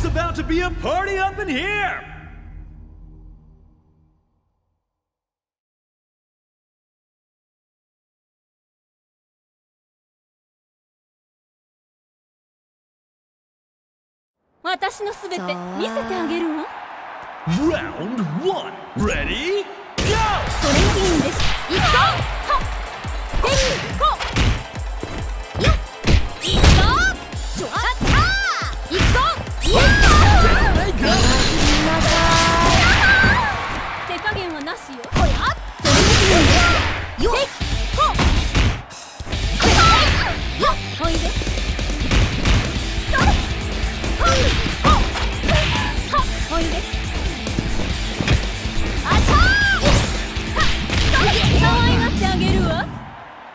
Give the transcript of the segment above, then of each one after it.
It's about to be a party up in here! 私のすべて見せてあげるわ。Round 1 Ready? Go! トレンディングです。いくぞ。はっ。テリーコ。よっ。いくぞ。ジョアッター。いくぞ。イエーイ。手加減はなしよ。ほや。トレンディングです。よっ。コ。よっ。おいで。おいで。あちゃー。可愛がってあげるわ。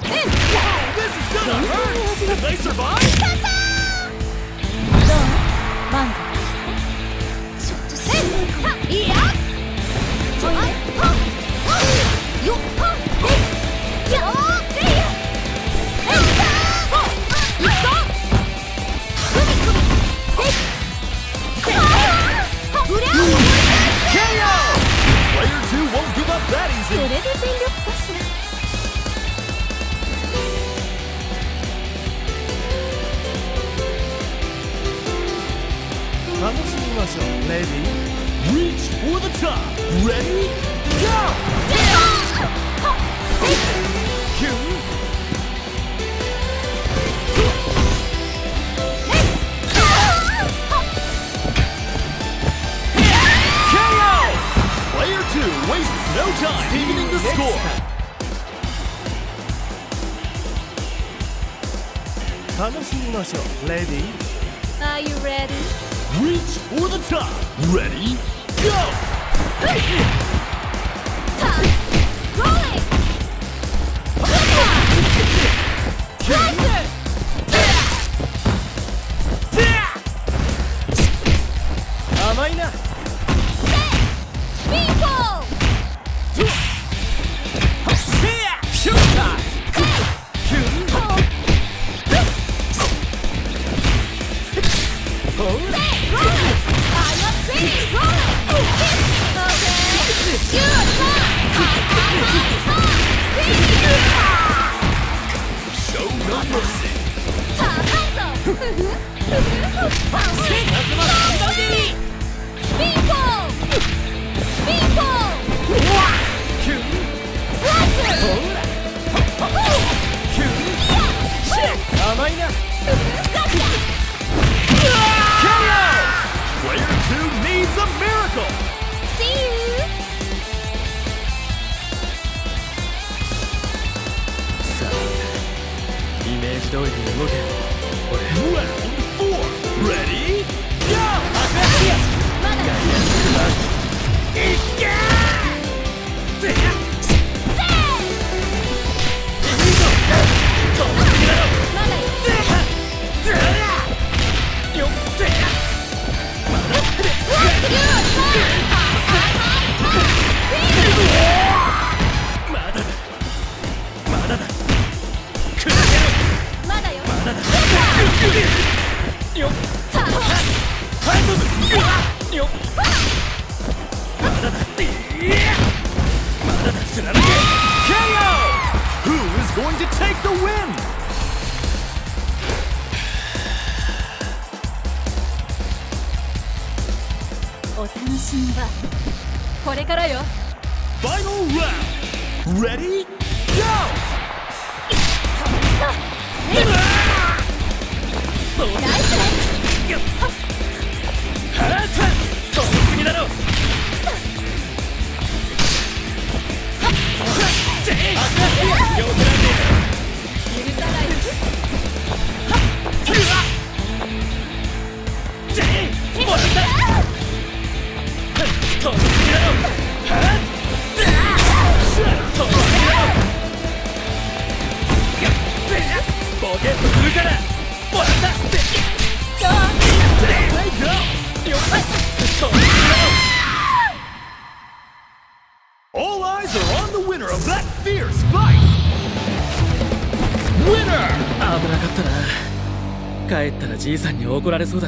This is gonna hurt! Did they survive? どう？満足。ちょっとしんどいかも。いや。おいで。よっ。じゃあ。せいや。いくぞ。首。KO! Player 2 won't give up that それ easy. で全力かしら。楽しみましょう。Ready? Reach for the top. Ready? Go! Q. Player 2 wastes no time evening the score. 楽しみましょう。Ready? Are you ready? Reach for the top. Ready? Go! Rolling! Slicer! 甘いな。スピンポー！シューター。キュン。ほら。Show no mercy. スピンポー！スピンポー！キュン。スライス！ほら。キュン。甘いな。KO! Player 2 needs a miracle. See you! さあ、イメージ通りに動け。Round 4 Ready? Go! まだよ。いけー！せー！まだよ。Who is going to take the win? お楽しみはこれからよ。 Final round. Ready? Go! ナイス！飛びすぎだろ。許さない。ボケっとするからもらった。All eyes are on the winner of that fierce fight. Winner! 危なかったな。帰ったらじいさんに怒られそうだ。